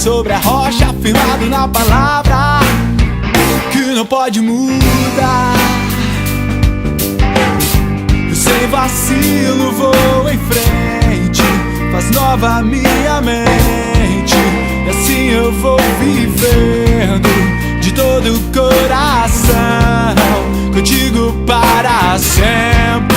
sobre a rocha, firmado na palavra que não pode mudar. Sem vacilo vou em frente, faz nova minha mente, e assim eu vou vivendo de todo o coração, contigo para sempre.